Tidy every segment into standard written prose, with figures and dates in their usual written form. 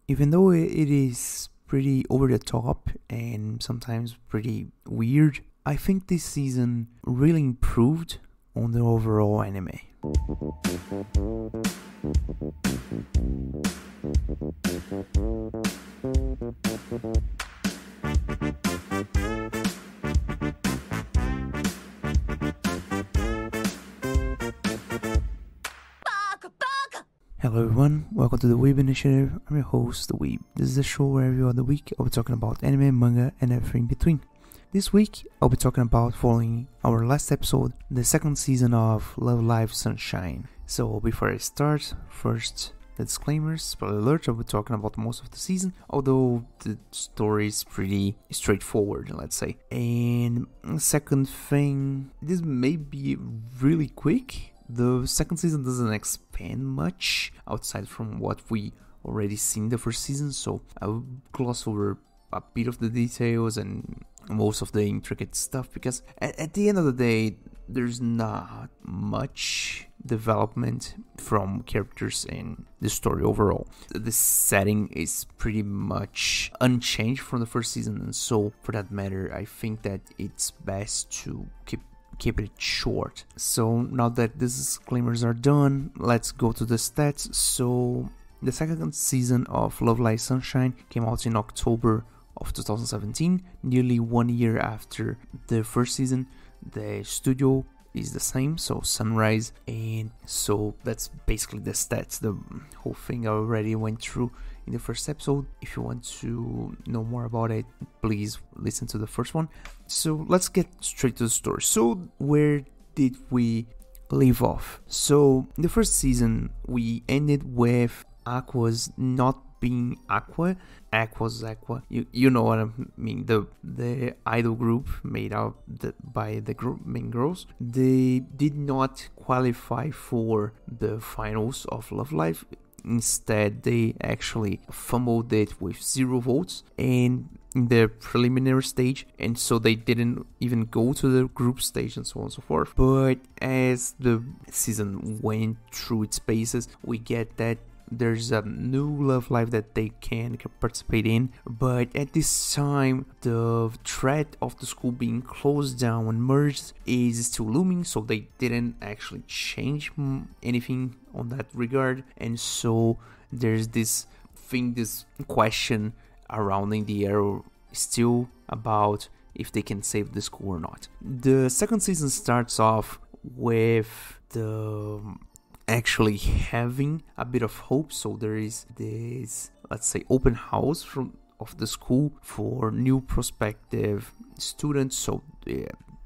even though it is pretty over the top and sometimes pretty weird, I think this season really improved on the overall anime. Hello everyone, welcome to the Weeb Initiative. I'm your host, the Weeb. This is a show where every other week I'll be talking about anime, manga, and everything in between. This week I'll be talking about following our last episode, the second season of Love Live Sunshine. So before I start, first the disclaimers, spoiler alert, I'll be talking about most of the season, although the story is pretty straightforward, let's say. And second thing, this may be really quick. The second season doesn't expand much outside from what we already seen in the first season, so I will gloss over a bit of the details and most of the intricate stuff, because at the end of the day, there's not much development from characters in the story overall. The setting is pretty much unchanged from the first season, and so for that matter, I think that it's best to keep it short. So now that these disclaimers are done, let's go to the stats. So the second season of Love Live Sunshine came out in October of 2017, nearly 1 year after the first season. The studio is the same, so Sunrise, and so that's basically the stats. The whole thing I already went through in the first episode. If you want to know more about it, please listen to the first one. So let's get straight to the story. So where did we leave off? So in the first season we ended with Aqua's not being Aqua. Aqua's Aqua, you know what I mean, the idol group made up by the main girls. They did not qualify for the finals of Love Live. Instead, they actually fumbled it with 0 votes and in the preliminary stage, and so they didn't even go to the group stage and so on and so forth. But as the season went through its paces, we get that there's a new Love Live that they can participate in, but at this time the threat of the school being closed down and merged is still looming, so they didn't actually change anything on that regard. And so there's this question around in the air still about if they can save the school or not. The second season starts off with the actually having a bit of hope. So there is this, let's say, open house of the school for new prospective students. So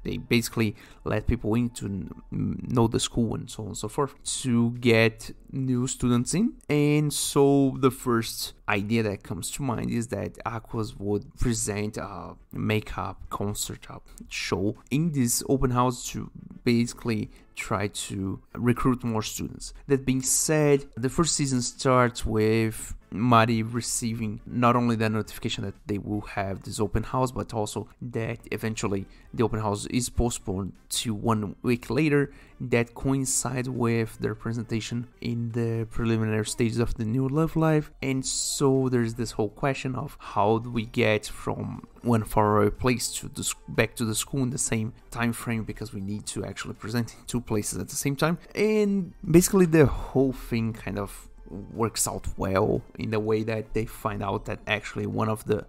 they basically let people in to know the school and so on and so forth to get new students in. And so the first idea that comes to mind is that Aquas would present a makeup concert show in this open house to basically try to recruit more students. That being said, the first season starts with Mari receiving not only the notification that they will have this open house, but also that eventually the open house is postponed to 1 week later. That coincides with their presentation in the preliminary stages of the new Love Live. And so there's this whole question of how do we get from one faraway place to back to the school in the same time frame, because we need to actually present in 2 places at the same time. And basically the whole thing kind of works out well in the way that they find out that actually one of the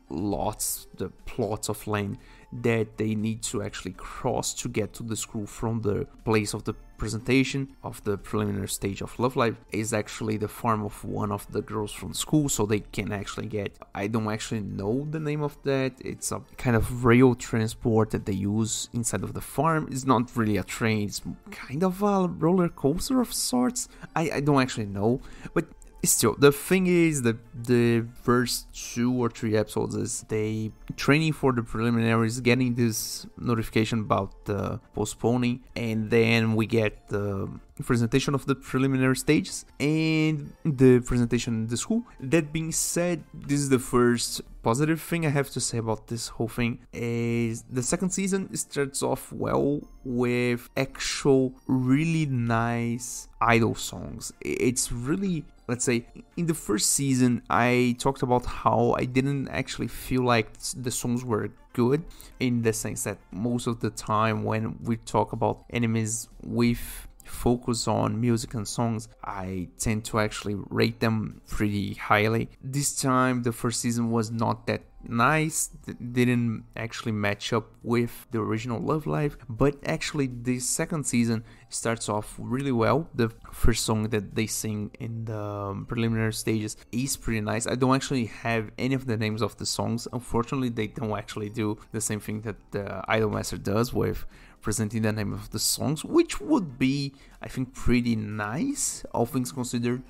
plots of land that they need to actually cross to get to the school from the place of the presentation of the preliminary stage of Love Live is actually the farm of one of the girls from the school. So they can actually get, I don't actually know the name of that, it's a kind of rail transport that they use inside of the farm. It's not really a train, it's kind of a roller coaster of sorts. I don't actually know, but still, the thing is that the first 2 or 3 episodes is they training for the preliminaries, getting this notification about the postponing, and then we get the presentation of the preliminary stages and the presentation in the school. That being said, this is the first positive thing I have to say about this whole thing. Is the second season starts off well with actual really nice idol songs. It's really, let's say, in the first season I talked about how I didn't actually feel like the songs were good, in the sense that most of the time when we talk about animes with focus on music and songs, I tend to actually rate them pretty highly. This time the first season was not that nice, didn't actually match up with the original Love Live, but actually the second season starts off really well. The first song that they sing in the preliminary stages is pretty nice. I don't actually have any of the names of the songs. Unfortunately, they don't actually do the same thing that the Idolmaster does with presenting the name of the songs, which would be, I think, pretty nice, all things considered.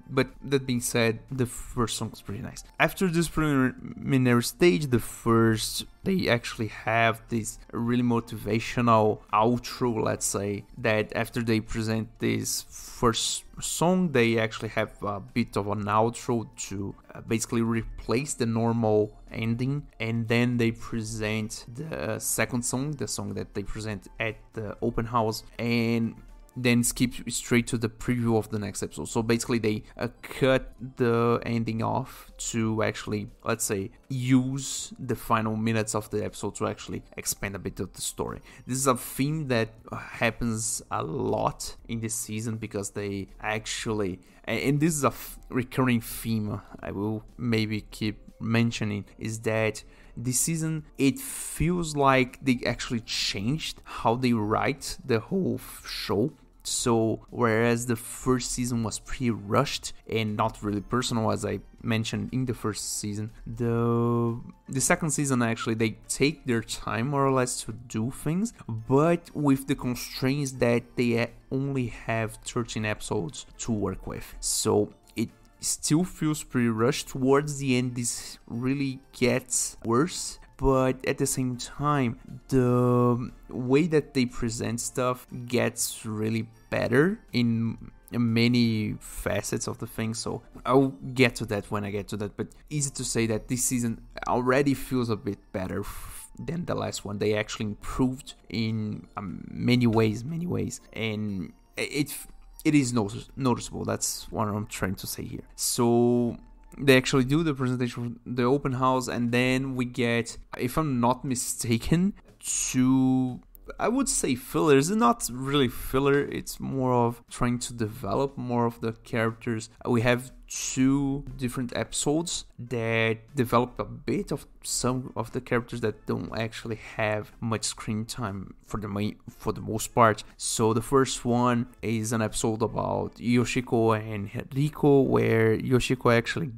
But that being said, the first song is pretty nice. After this preliminary stage, they actually have this really motivational outro, let's say, that after they present this first song, they actually have a bit of an outro to basically replace the normal ending, and then they present the second song, the song that they present at the open house, and then skip straight to the preview of the next episode. So basically they cut the ending off to actually, let's say, use the final minutes of the episode to actually expand a bit of the story. This is a theme that happens a lot in this season, because they actually, and this is a recurring theme I will maybe keep mentioning, is that this season it feels like they actually changed how they write the whole show. So whereas the first season was pretty rushed and not really personal, as I mentioned in the first season, the second season actually they take their time more or less to do things, but with the constraints that they only have 13 episodes to work with. So it still feels pretty rushed. Towards the end this really gets worse, but at the same time the way that they present stuff gets really better in many facets of the thing. So I'll get to that when I get to that, but easy to say that this season already feels a bit better than the last one. They actually improved in many ways, and it is noticeable. That's what I'm trying to say here. So they actually do the presentation, the open house, and then we get, if I'm not mistaken, two, I would say fillers. It's not really filler, it's more of trying to develop more of the characters. We have two different episodes that develop a bit of some of the characters that don't actually have much screen time for the most part. So the first one is an episode about Yoshiko and Riko, where Yoshiko actually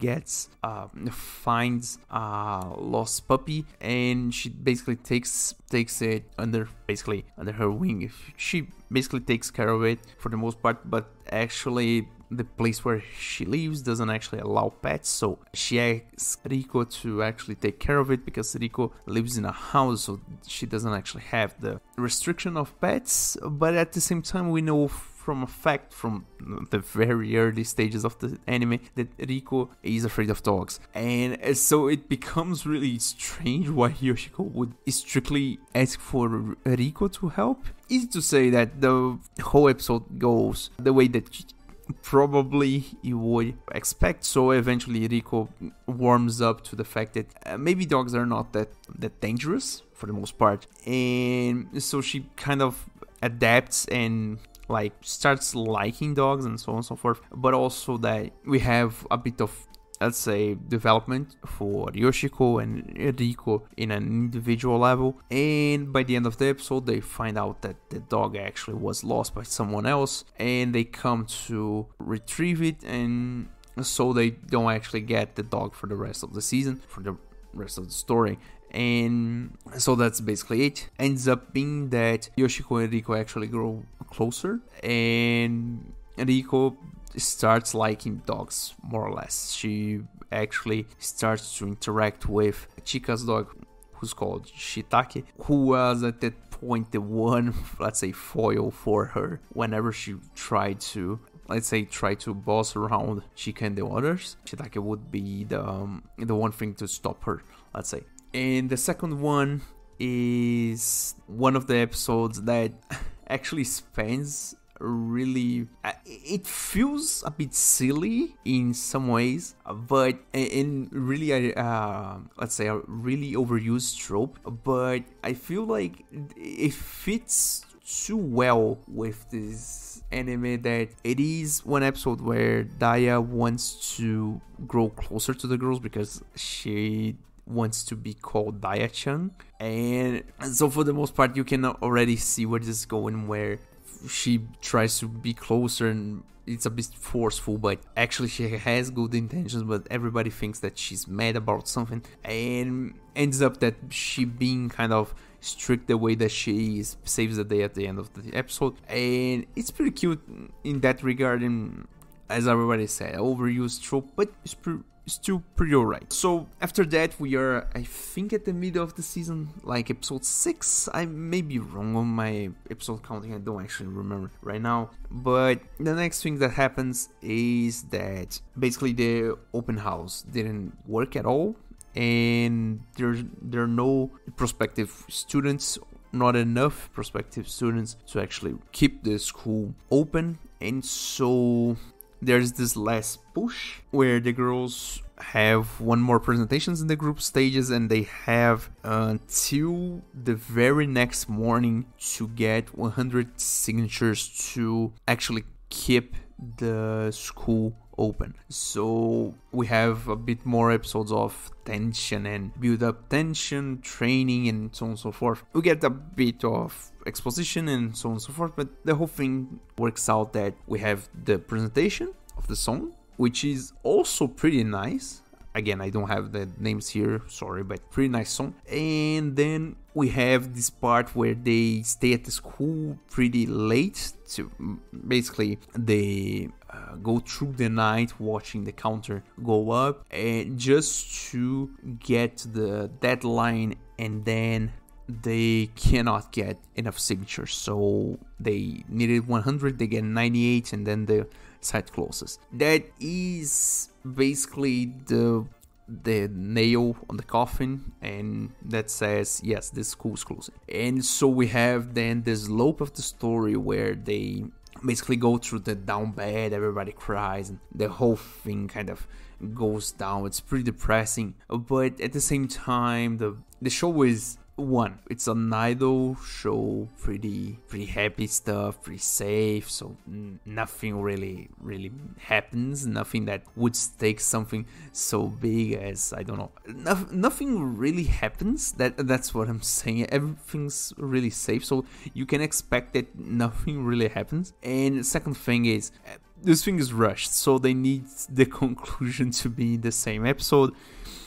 finds a lost puppy, and she basically takes it under her wing. She basically takes care of it for the most part, but actually the place where she lives doesn't actually allow pets, so she asks Riko to actually take care of it, because Riko lives in a house, so she doesn't actually have the restriction of pets. But at the same time, we know from a fact from the very early stages of the anime that Riko is afraid of dogs, and so it becomes really strange why Yoshiko would strictly ask for Riko to help. Easy to say that the whole episode goes the way that probably you would expect. So eventually Riko warms up to the fact that maybe dogs are not that dangerous for the most part, and so she kind of adapts and like starts liking dogs and so on and so forth. But also that we have a bit of, let's say, development for Yoshiko and Riko in an individual level, and by the end of the episode they find out that the dog actually was lost by someone else, and they come to retrieve it, and so they don't actually get the dog for the rest of the season, for the rest of the story. And so that's basically it. Ends up being that Yoshiko and Riko actually grow closer, and Riko starts liking dogs more or less. She actually starts to interact with Chika's dog, who's called Shitake, who was at that point the one, let's say, foil for her whenever she tried to, let's say, try to boss around Chica and the others. Shiitake would be the one thing to stop her, let's say. And the second one is one of the episodes that actually spends really, it feels a bit silly in some ways, but in really let's say a really overused trope, but I feel like it fits too well with this anime that it is one episode where Daya wants to grow closer to the girls because she wants to be called Daya-chan, and so for the most part you can already see where this is going, where she tries to be closer and it's a bit forceful, but actually she has good intentions, but everybody thinks that she's mad about something, and ends up that she being kind of strict the way that she is saves the day at the end of the episode, and it's pretty cute in that regard, and as everybody said, overused trope, but it's still pretty alright. So after that we are, I think, at the middle of the season, like episode 6. I may be wrong on my episode counting, I don't actually remember right now. But the next thing that happens is that basically the open house didn't work at all, and there are no prospective students, not enough prospective students to actually keep the school open, and so there's this last push where the girls have one more presentations in the group stages, and they have until the very next morning to get 100 signatures to actually keep the school open. So we have a bit more episodes of tension and build up tension, training, and so on and so forth. We get a bit of exposition and so on and so forth, but the whole thing works out that we have the presentation of the song, which is also pretty nice. Again, I don't have the names here, sorry, but pretty nice song. And then we have this part where they stay at the school pretty late to basically they go through the night watching the counter go up, and just to get to the deadline, and then they cannot get enough signatures, so they needed 100, they get 98, and then the site closes. That is basically the nail on the coffin, and that says yes, this school is closing. And so we have then the slope of the story where they basically go through the down bad, everybody cries, and the whole thing kind of goes down. It's pretty depressing, but at the same time the show is it's an idol show, pretty happy stuff, pretty safe, so nothing really happens, nothing that would stake something so big as, I don't know, nothing really happens. That's what I'm saying. Everything's really safe, so you can expect that nothing really happens. And the second thing is, this thing is rushed, so they need the conclusion to be the same episode,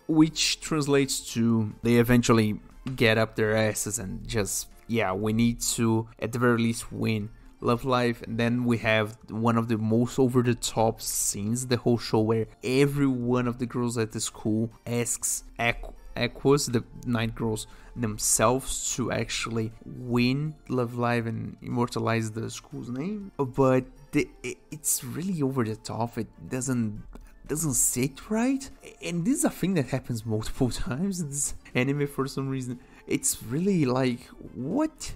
which translates to they eventually get up their asses and just, we need to at the very least win Love Live. And then we have one of the most over the top scenes the whole show, where every one of the girls at the school asks Aquas, the 9 girls themselves, to actually win Love Live and immortalize the school's name. But it's really over the top. It doesn't sit right, and this is a thing that happens multiple times in this anime for some reason. It's really like, what?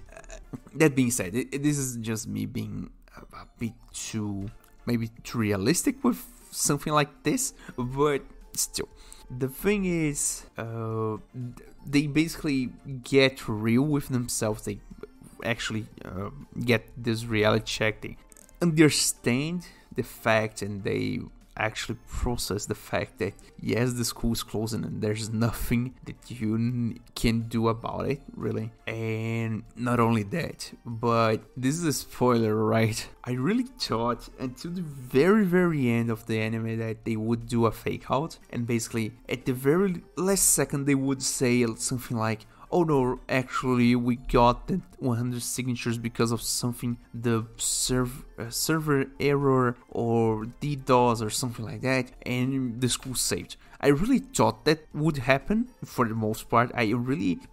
That being said, this is just me being a bit too realistic with something like this, but still. The thing is, they basically get real with themselves. They actually get this reality check. They understand the fact, and they actually process the fact that yes, the school is closing and there's nothing that you can do about it, really. And not only that, but this is a spoiler, right? I really thought until the very end of the anime that they would do a fake out, and basically at the very last second they would say something like, oh no, actually we got the 100 signatures because of something, the server error or DDoS or something like that, and the school saved. I really thought that would happen for the most part. I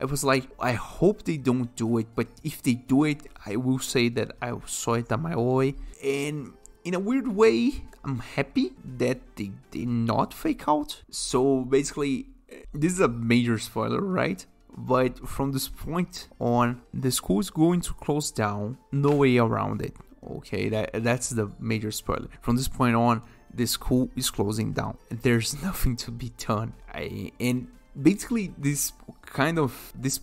was like, I hope they don't do it, but if they do it, I will say that I saw it on my way. And in a weird way, I'm happy that they did not fake out. So basically, this is a major spoiler, right? But from this point on, the school is going to close down. No way around it. Okay, that's the major spoiler. From this point on, the school is closing down. There's nothing to be done. And basically, this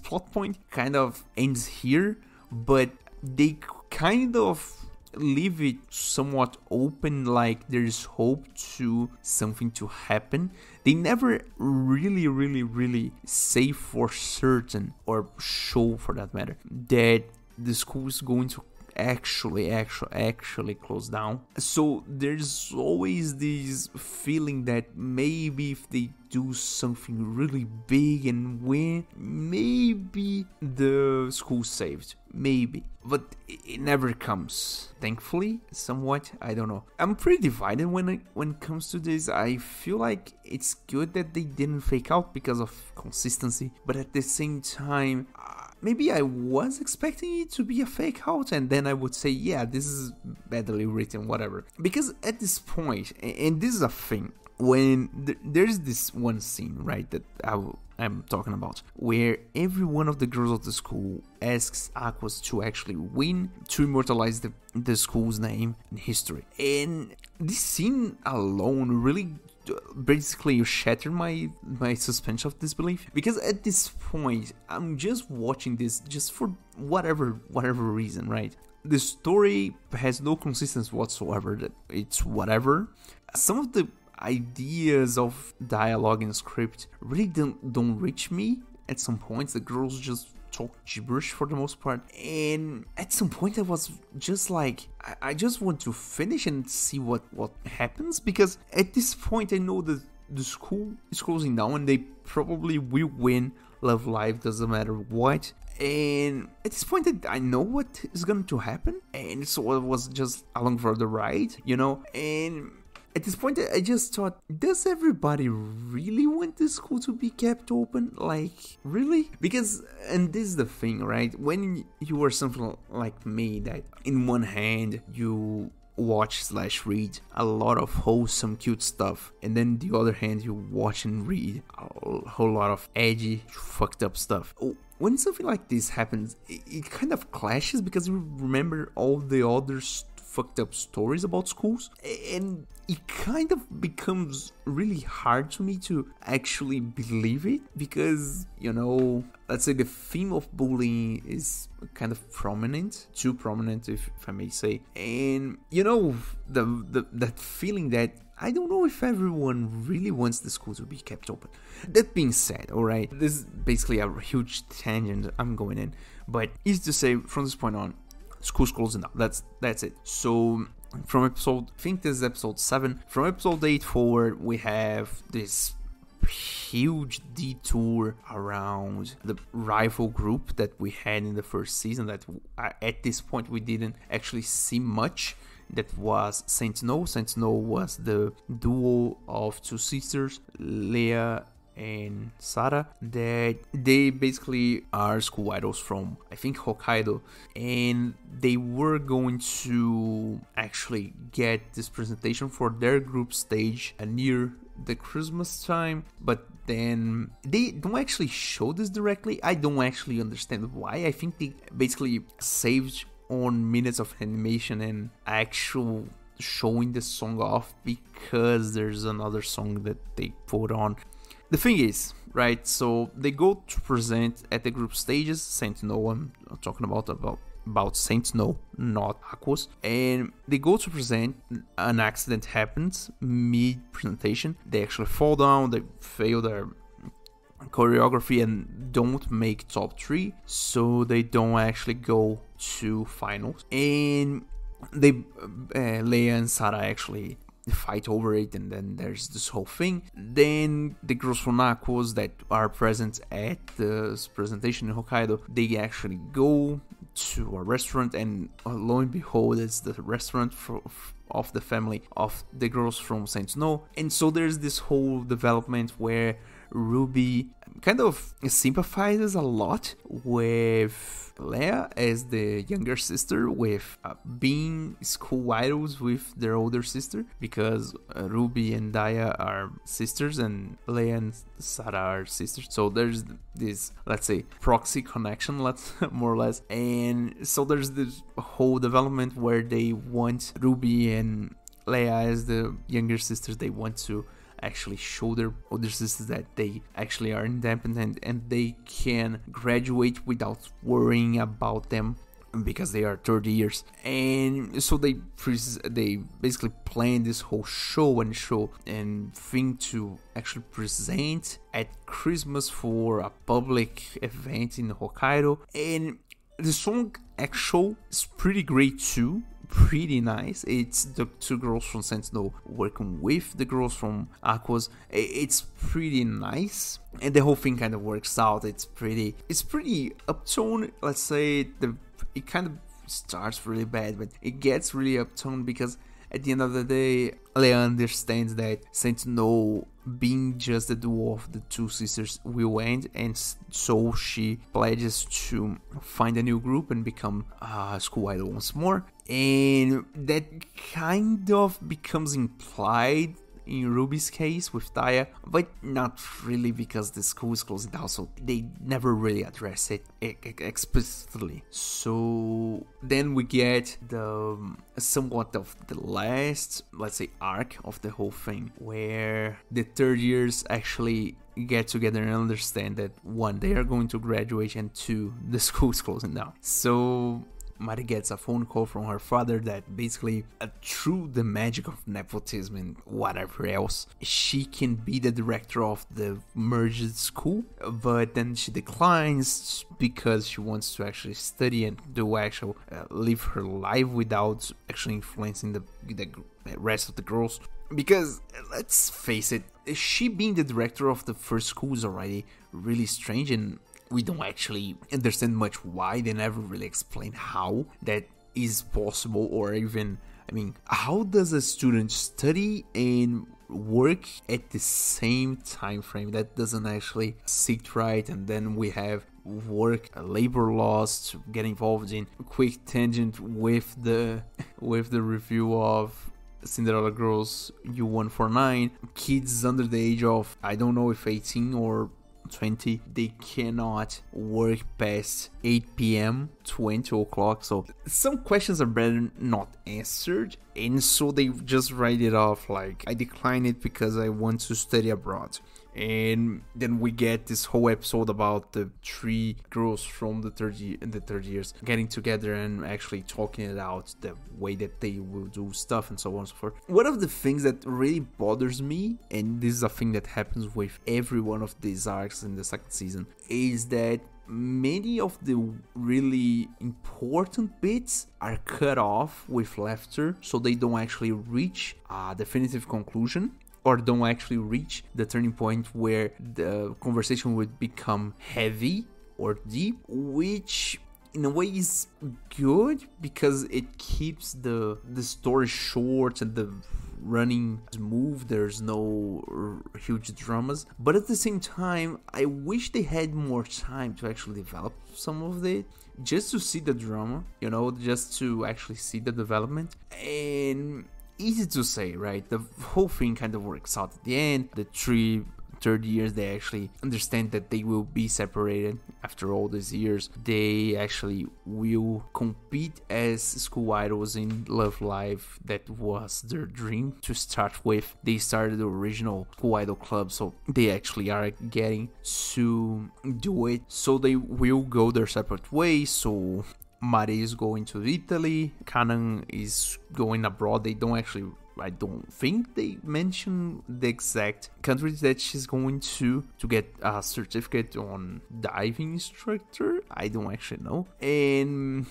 plot point kind of ends here, but they kind of leave it somewhat open, like there's hope to something to happen. They never really say for certain, or show for that matter, that the school is going to actually close down. So there's always this feeling that maybe if they do something really big and win, maybe the school's saved, maybe, but it never comes, thankfully. Somewhat, I don't know, I'm pretty divided when it comes to this. I feel like it's good that they didn't fake out because of consistency, but at the same time, maybe I was expecting it to be a fake out, and then I would say, yeah, this is badly written, whatever. Because at this point, and this is a thing, when there's this one scene, right, that I'm talking about, where every one of the girls of the school asks Aquas to actually win, to immortalize the school's name in history. And this scene alone really basically shattered my suspension of disbelief, because at this point I'm just watching this just for whatever reason, right? The story has no consistency whatsoever, that it's whatever. Some of the ideas of dialogue and script really don't reach me. At some points the girls just talk gibberish for the most part, and at some point I was just like, I just want to finish and see what happens, because at this point I know that the school is closing down and they probably will win Love Live, doesn't matter what. And at this point I know what is going to happen, and so I was just along for the ride, you know. And at this point, I just thought, does everybody really want this school to be kept open? Like, really? Because, and this is the thing, right? When you are something like me, that in one hand, you watch/read a lot of wholesome, cute stuff, and then the other hand, you watch and read a whole lot of edgy, fucked up stuff. When something like this happens, it kind of clashes, because you remember all the other fucked up stories about schools, and it kind of becomes really hard to me to actually believe it, because, you know, let's say the theme of bullying is kind of prominent, too prominent if I may say, and you know, that feeling that I don't know if everyone really wants the school to be kept open. That being said, alright, this is basically a huge tangent I'm going in, but is to say, from this point on, school's closing down. That's it. So from episode, I think this is episode 7. From episode 8 forward, we have this huge detour around the rival group that we had in the first season, that at this point we didn't actually see much. That was Saint Snow. Saint Snow was the duo of two sisters, Leia and Sarah, that they basically are school idols from, I think, Hokkaido, and they were going to actually get this presentation for their group stage near the Christmas time, but then they don't actually show this directly. I don't actually understand why. I think they basically saved on minutes of animation and actual showing the song off, because there's another song that they put on. The thing is, right, so they go to present at the group stages, Saint Snow, I'm talking about Saint Snow, not Aquos, and they go to present, an accident happens mid-presentation, they actually fall down, they fail their choreography and don't make top 3, so they don't actually go to finals, and they Leia and Sarah actually fight over it, and then there's this whole thing. Then the girls from Aquos that are present at this presentation in Hokkaido, they actually go to a restaurant, and lo and behold, it's the restaurant of the family of the girls from Saint Snow. And so there's this whole development where Ruby kind of sympathizes a lot with Leia as the younger sister, with being school idols with their older sister, because Ruby and Daya are sisters and Leia and Sarah are sisters. So there's this, let's say, proxy connection, more or less. And so there's this whole development where they want Ruby and Leia as the younger sisters, they want to actually show their older sisters that they actually are independent and they can graduate without worrying about them because they are third years. And so they basically plan this whole show and thing to actually present at Christmas for a public event in Hokkaido. And the song actually is pretty great too. Pretty nice. It's the two girls from Sentinel working with the girls from Aquos. It's pretty nice, and the whole thing kind of works out. It's pretty uptone. Let's say it kind of starts really bad, but it gets really uptone because at the end of the day, Leia understands that Sentinel being just the duo of the two sisters will end, and so she pledges to find a new group and become a school idol once more. And that kind of becomes implied in Ruby's case with Taya, but not really because the school is closing down, so they never really address it explicitly. So then we get the somewhat of the last, let's say, arc of the whole thing, where the third years actually get together and understand that one, they are going to graduate, and two, the school is closing down. So Mari gets a phone call from her father that basically, through the magic of nepotism and whatever else, she can be the director of the merged school, but then she declines because she wants to actually study and do actual live her life without actually influencing the rest of the girls. Because let's face it, she being the director of the first school is already really strange, and we don't actually understand much why. They never really explain how that is possible, or even, I mean, how does a student study and work at the same time frame? That doesn't actually sit right. And then we have work labor laws to get involved in. A quick tangent with the review of Cinderella Girls U149. Kids under the age of, I don't know if 18 or 20, they cannot work past 8 p.m. 20 o'clock. So some questions are better not answered, and so they just write it off like, I decline it because I want to study abroad. And then we get this whole episode about the three girls from the third years getting together and actually talking it out, the way that they will do stuff and so on and so forth. One of the things that really bothers me, and this is a thing that happens with every one of these arcs in the second season, is that many of the really important bits are cut off with laughter, so they don't actually reach a definitive conclusion, or don't actually reach the turning point where the conversation would become heavy or deep, which in a way is good because it keeps the story short and the running smooth. There's no huge dramas, but at the same time, I wish they had more time to actually develop some of it, just to see the drama, just to actually see the development. And easy to say, right? The whole thing kind of works out at the end. The third years, they actually understand that they will be separated after all these years. They actually will compete as school idols in Love Live. That was their dream to start with. They started the original school idol club, so they actually are getting to do it. So they will go their separate ways. So Mari is going to Italy, Kanan is going abroad. I don't think they mention the exact countries that she's going to get a certificate on diving instructor. I don't actually know. And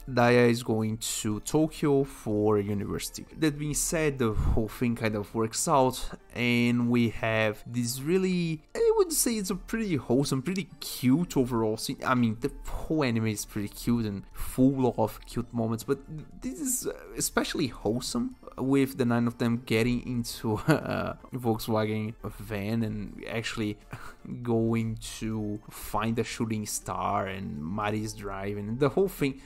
Daya is going to Tokyo for university. That being said, the whole thing kind of works out, and we have this really, I would say it's a pretty wholesome, pretty cute overall scene. I mean, the whole anime is pretty cute and full of cute moments, but this is especially wholesome, with the 9 of them getting into a Volkswagen van and actually going to find a shooting star, and Mari's driving. The whole thing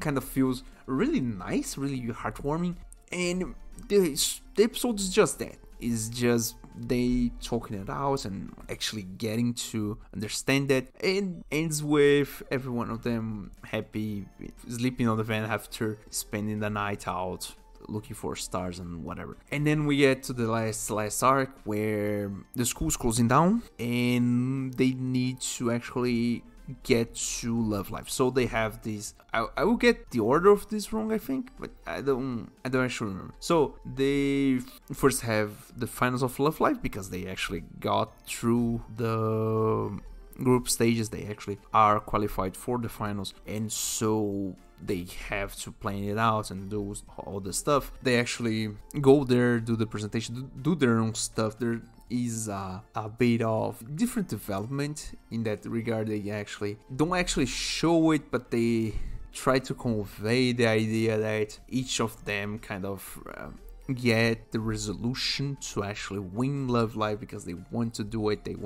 kind of feels really nice, really heartwarming, and the episode is just that. It's just they talking it out and actually getting to understand that. It ends with every one of them happy, sleeping on the van after spending the night out looking for stars and whatever. And then we get to the last arc where the school's closing down and they need to actually get to Love Live. So they have this, I will get the order of this wrong, I think, but I don't actually remember. So they first have the finals of Love Live because they actually got through the group stages. They actually are qualified for the finals, and so they have to plan it out and do all the stuff. They actually go there, do the presentation, do their own stuff. There is a bit of different development in that regard. They actually don't actually show it, but they try to convey the idea that each of them kind of get the resolution to actually win Love Live because they want to do it, they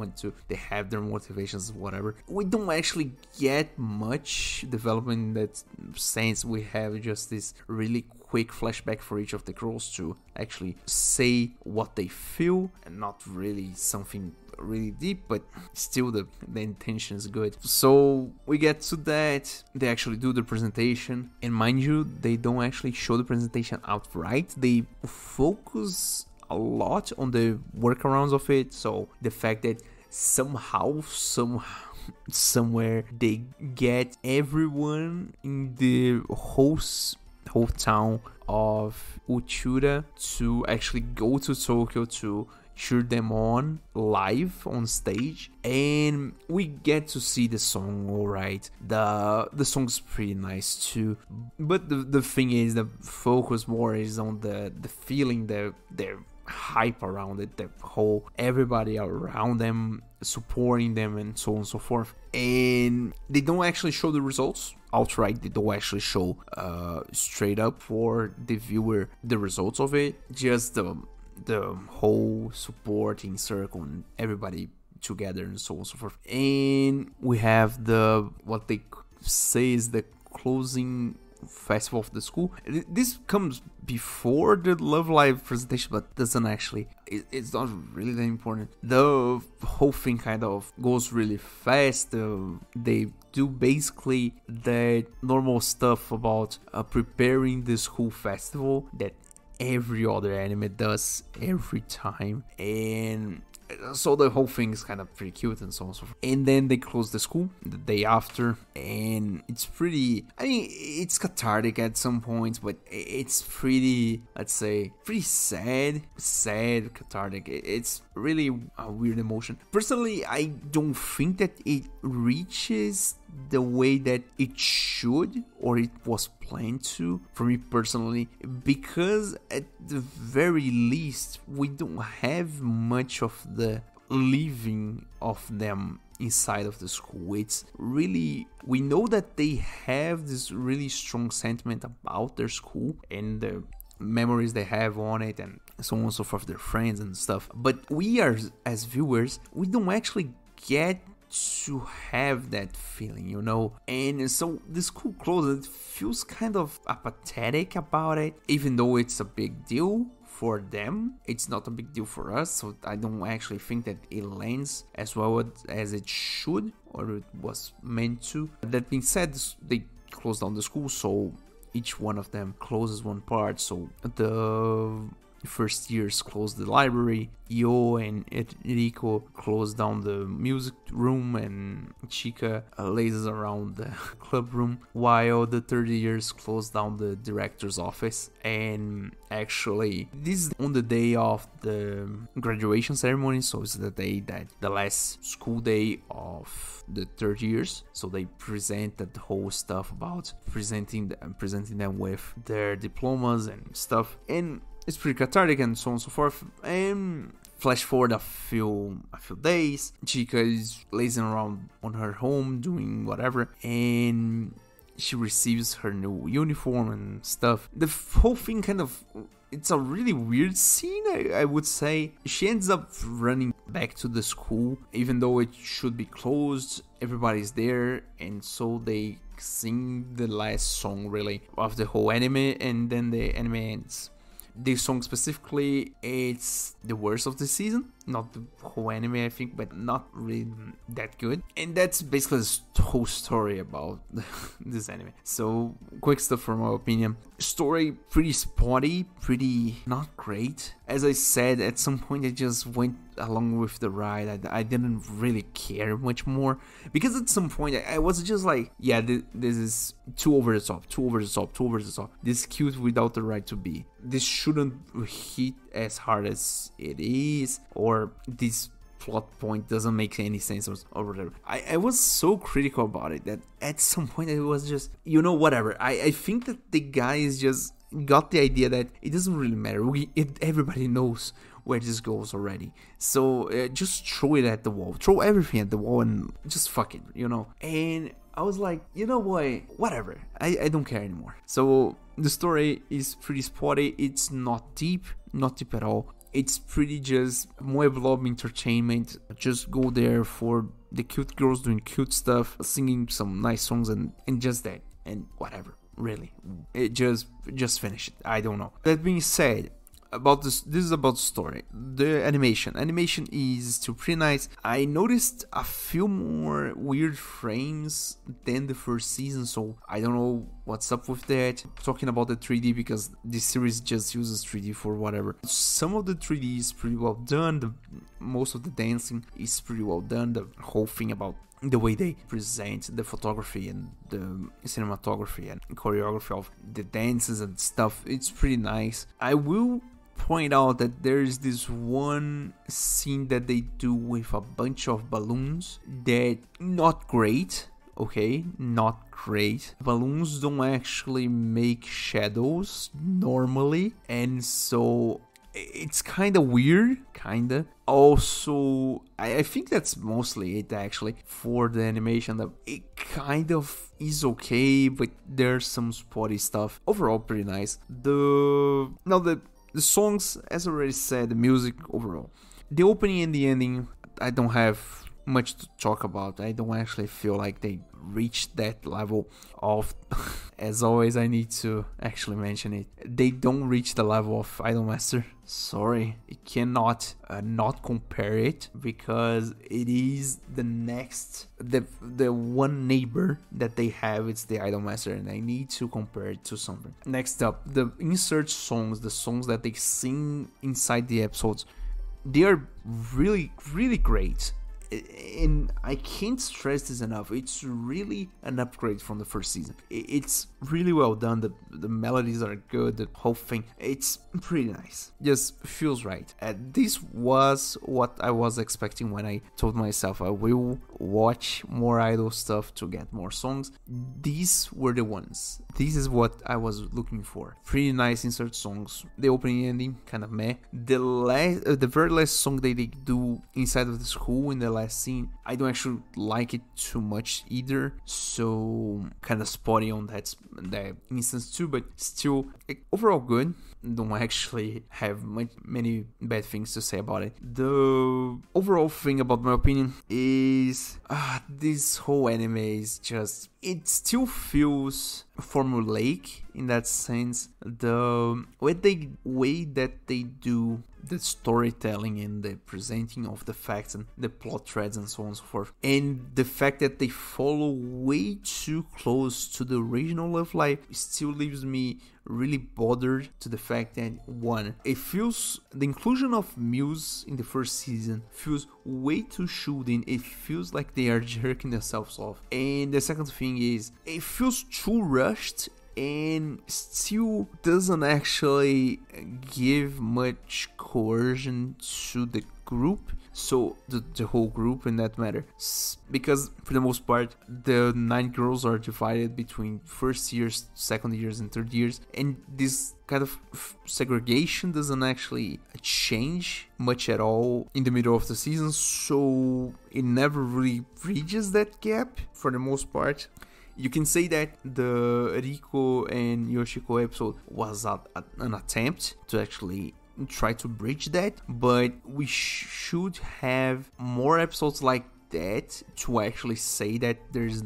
have their motivations, whatever. We don't actually get much development in that sense. We have just this really quick flashback for each of the girls to actually say what they feel, and not really something really deep, but still the intention is good. So we get to that, they actually do the presentation, and mind you, they don't actually show the presentation outright. They focus a lot on the workarounds of it. So the fact that somewhere they get everyone in the whole town of Uchura to actually go to Tokyo to cheer them on live on stage, and we get to see the song. All right, the song's pretty nice too, but the thing is, the focus more is on the feeling, the hype around it, the whole everybody around them supporting them and so on and so forth. And they don't actually show the results outright. They don't actually show straight up for the viewer the results of it, just the whole supporting circle and everybody together and so on and so forth. And we have what they say is the closing festival of the school. This comes before the Love Live presentation, but doesn't actually, it's not really that important. The whole thing kind of goes really fast. They do basically the normal stuff about preparing the school festival that every other anime does every time, and so the whole thing is kind of pretty cute and so on and so forth. And then they close the school the day after, and it's pretty, I mean, it's cathartic at some points, but it's pretty, let's say, pretty sad, cathartic. It's really a weird emotion. Personally, I don't think that it reaches the way that it should, or it was planned to, for me personally, because at the very least we don't have much of the living of them inside of the school. It's really, we know that they have this really strong sentiment about their school and the memories they have on it and so on and so forth, their friends and stuff, but we are, as viewers, we don't actually get to have that feeling, you know. And so the school closes, it feels kind of apathetic about it, even though it's a big deal for them. It's not a big deal for us, so I don't actually think that it lands as well as it should, or it was meant to. That being said, they close down the school, so each one of them closes one part. So the first years close the library, Io and Enrico close down the music room, and Chica lazes around the club room, while the third years close down the director's office. And actually, this is on the day of the graduation ceremony, so it's the day that the last school day of the third years. So they presented the whole stuff about presenting them with their diplomas and stuff, and it's pretty cathartic and so on and so forth. And flash forward a few days, Chica is lazing around on her home doing whatever, and she receives her new uniform and stuff. The whole thing it's a really weird scene, I would say. She ends up running back to the school, even though it should be closed. Everybody's there, and so they sing the last song, really, of the whole anime, and then the anime ends. This song specifically, it's the worst of the season. Not the whole anime, I think, but not really that good. And that's basically the whole story about this anime. So, quick stuff from my opinion. Story, pretty spotty, pretty not great. As I said, at some point I just went along with the ride. I didn't really care much more. Because at some point I was just like, yeah, this is too over the top. This is cute without the right to be. This shouldn't hit as hard as it is, or this plot point doesn't make any sense or whatever. I was so critical about it that at some point it was just, whatever. I think that the guys just got the idea that it doesn't really matter. Everybody knows where this goes already. So just throw it at the wall. Throw everything at the wall and just fuck it, And I was like, what? Whatever. I don't care anymore. So the story is pretty spotty. It's not deep at all. It's pretty just Moeblog entertainment. Just go there for the cute girls doing cute stuff, singing some nice songs, and just that, and whatever. Really, it just finish it. I don't know. That being said, about this is about the story. The animation is still pretty nice. I noticed a few more weird frames than the first season, so I don't know what's up with that. Talking about the 3D, because this series just uses 3D for whatever. Some of the 3D is pretty well done. Most of the dancing is pretty well done. The whole thing about the way they present the photography and the cinematography and choreography of the dances and stuff, it's pretty nice. I will point out that there is this one scene that they do with a bunch of balloons that not great. Okay, not great. Balloons don't actually make shadows normally, and so it's kind of weird, Also, I think that's mostly it actually for the animation. That it kind of is okay, but there's some spotty stuff. Overall, pretty nice. The songs, as I already said, the music overall. The opening and the ending, I don't have much to talk about. I don't actually feel like they reached that level of as always, I need to actually mention it. They don't reach the level of Idolmaster. Sorry, you cannot not compare it, because it is the next, the one neighbor that they have. It's the Idolmaster, and I need to compare it to something. Next up, the insert songs, the songs that they sing inside the episodes, they are really, really great. And I can't stress this enough. It's really an upgrade from the first season. It's really well done. The melodies are good. The whole thing, it's pretty nice. Just feels right. This was what I was expecting when I told myself I will watch more idol stuff to get more songs. These were the ones. This is what I was looking for. Pretty nice insert songs. The opening and ending, kind of meh. The very last song they do inside of the school in the last scene, I don't actually like it too much either, so kind of spotty on that instance too, but still overall good. Don't actually have many bad things to say about it. The overall thing about my opinion is this whole anime is just, it still feels formulaic in that sense. The way that they do the storytelling and the presenting of the facts and the plot threads and so on and so forth, and the fact that they follow way too close to the original Love Live still leaves me really bothered to the fact that, one, it feels, the inclusion of Muse in the first season feels way too shoot in. It feels like they are jerking themselves off. And the second thing is, it feels too rushed and still doesn't actually give much coercion to the group, so the whole group in that matter, because for the most part the 9 girls are divided between first years, second years and third years, and this kind of segregation doesn't actually change much at all in the middle of the season, so it never really bridges that gap for the most part. You can say that the Riko and Yoshiko episode was an attempt to actually try to bridge that, but we should have more episodes like that to actually say that there's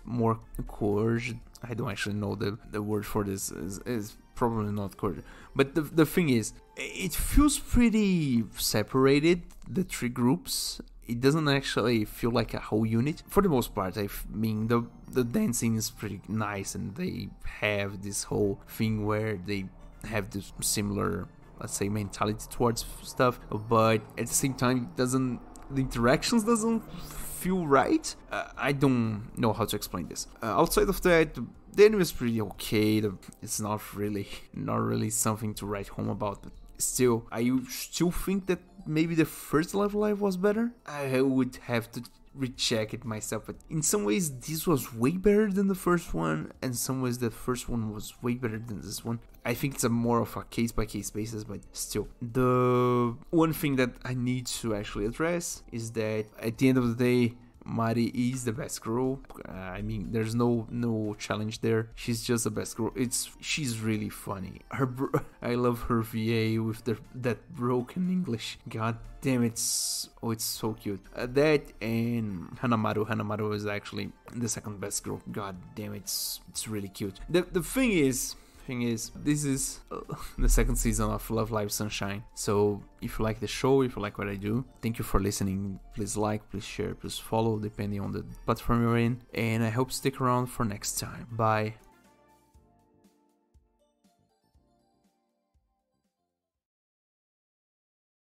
more coercion. I don't actually know the word for this is probably not coercion, but the thing is, it feels pretty separated, the 3 groups. It doesn't actually feel like a whole unit for the most part. I mean, the dancing is pretty nice, and they have this whole thing where they have this similar, let's say, mentality towards stuff, but at the same time, the interactions doesn't feel right. I don't know how to explain this. Outside of that, the anime is pretty okay. It's not really something to write home about, but still, I still think that maybe the first Love Live was better. I would have to recheck it myself, but in some ways this was way better than the first one, and some ways the first one was way better than this one. I think it's a more of a case-by-case basis, but still. The one thing that I need to actually address is that at the end of the day, Mari is the best girl. I mean, there's no challenge there. She's just the best girl. She's really funny. I love her VA with that broken English. God damn, it's so cute. That and Hanamaru is actually the second best girl. God damn, it's really cute. The thing is, this is the second season of Love Live Sunshine. So if you like the show, if you like what I do, thank you for listening. Please like, please share, please follow, depending on the platform you're in. And I hope you stick around for next time. Bye.